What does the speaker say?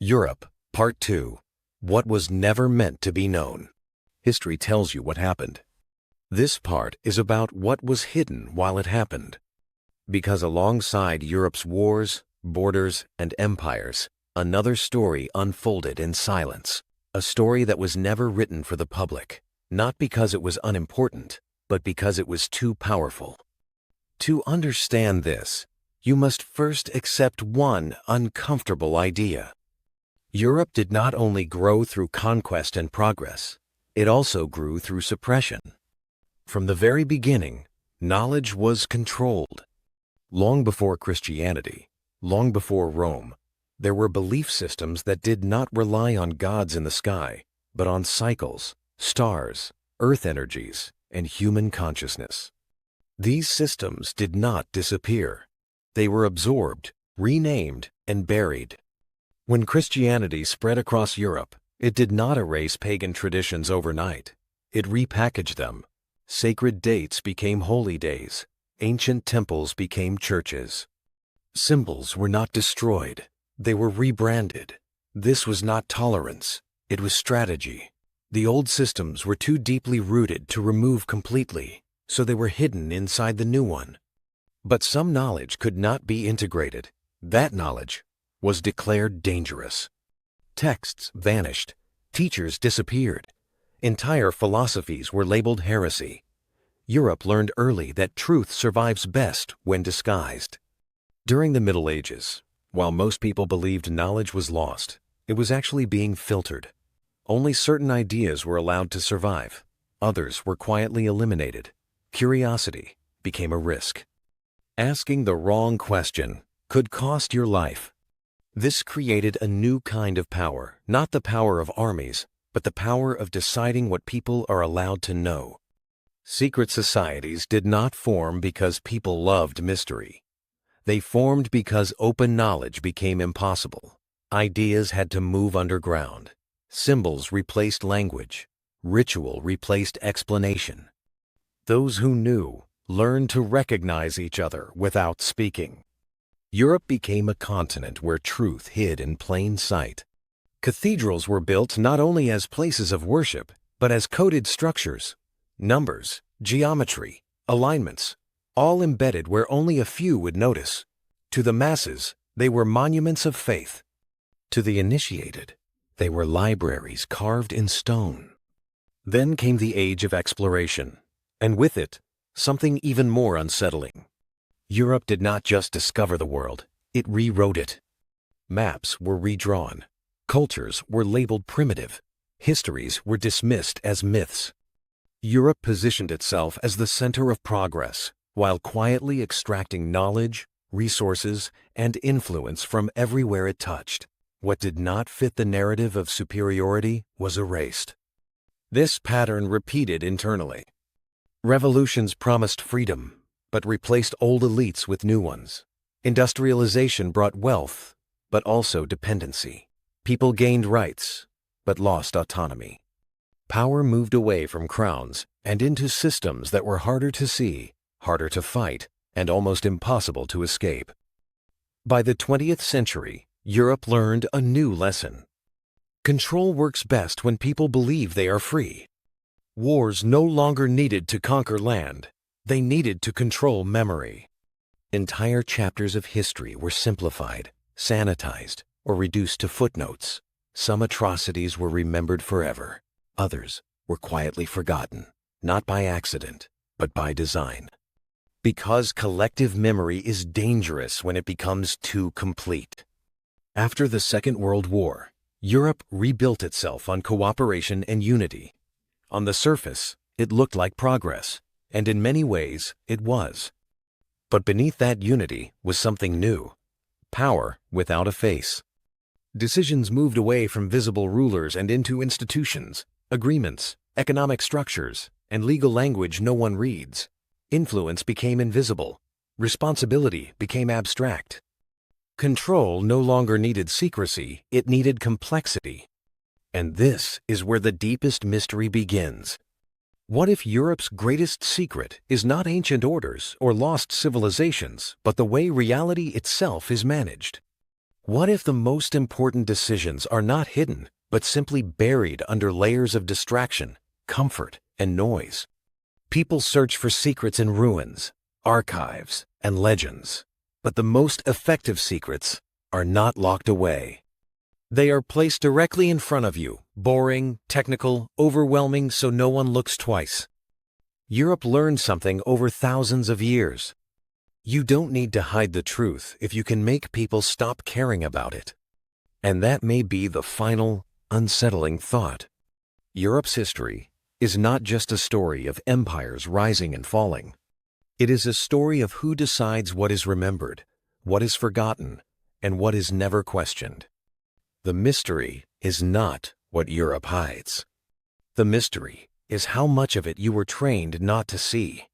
Europe, Part 2. What was never meant to be known. History tells you what happened. This part is about what was hidden while it happened. Because alongside Europe's wars, borders, and empires, another story unfolded in silence. A story that was never written for the public, not because it was unimportant, but because it was too powerful. To understand this, you must first accept one uncomfortable idea. Europe did not only grow through conquest and progress, it also grew through suppression. From the very beginning, knowledge was controlled. Long before Christianity, long before Rome, there were belief systems that did not rely on gods in the sky, but on cycles, stars, earth energies, and human consciousness. These systems did not disappear. They were absorbed, renamed, and buried. When Christianity spread across Europe, it did not erase pagan traditions overnight. It repackaged them. Sacred dates became holy days. Ancient temples became churches. Symbols were not destroyed. They were rebranded. This was not tolerance. It was strategy. The old systems were too deeply rooted to remove completely, so they were hidden inside the new one. But some knowledge could not be integrated. That knowledge was declared dangerous. Texts vanished. Teachers disappeared. Entire philosophies were labeled heresy. Europe learned early that truth survives best when disguised. During the Middle Ages, while most people believed knowledge was lost, it was actually being filtered. Only certain ideas were allowed to survive. Others were quietly eliminated. Curiosity became a risk. Asking the wrong question could cost your life. This created a new kind of power, not the power of armies, but the power of deciding what people are allowed to know. Secret societies did not form because people loved mystery. They formed because open knowledge became impossible. Ideas had to move underground. Symbols replaced language. Ritual replaced explanation. Those who knew learned to recognize each other without speaking. Europe became a continent where truth hid in plain sight. Cathedrals were built not only as places of worship, but as coded structures. Numbers, geometry, alignments, all embedded where only a few would notice. To the masses, they were monuments of faith. To the initiated, they were libraries carved in stone. Then came the age of exploration, and with it, something even more unsettling. Europe did not just discover the world, it rewrote it. Maps were redrawn. Cultures were labeled primitive. Histories were dismissed as myths. Europe positioned itself as the center of progress, while quietly extracting knowledge, resources, and influence from everywhere it touched. What did not fit the narrative of superiority was erased. This pattern repeated internally. Revolutions promised freedom, but replaced old elites with new ones. Industrialization brought wealth, but also dependency. People gained rights, but lost autonomy. Power moved away from crowns and into systems that were harder to see, harder to fight, and almost impossible to escape. By the 20th century, Europe learned a new lesson. Control works best when people believe they are free. Wars no longer needed to conquer land. They needed to control memory. Entire chapters of history were simplified, sanitized, or reduced to footnotes. Some atrocities were remembered forever. Others were quietly forgotten, not by accident, but by design. Because collective memory is dangerous when it becomes too complete. After the Second World War, Europe rebuilt itself on cooperation and unity. On the surface, it looked like progress. And in many ways, it was. But beneath that unity was something new. Power without a face. Decisions moved away from visible rulers and into institutions, agreements, economic structures, and legal language no one reads. Influence became invisible. Responsibility became abstract. Control no longer needed secrecy, it needed complexity. And this is where the deepest mystery begins. What if Europe's greatest secret is not ancient orders or lost civilizations, but the way reality itself is managed? What if the most important decisions are not hidden, but simply buried under layers of distraction, comfort, and noise? People search for secrets in ruins, archives, and legends. But the most effective secrets are not locked away. They are placed directly in front of you, boring, technical, overwhelming, so no one looks twice. Europe learned something over thousands of years. You don't need to hide the truth if you can make people stop caring about it. And that may be the final, unsettling thought. Europe's history is not just a story of empires rising and falling. It is a story of who decides what is remembered, what is forgotten, and what is never questioned. The mystery is not what Europe hides. The mystery is how much of it you were trained not to see.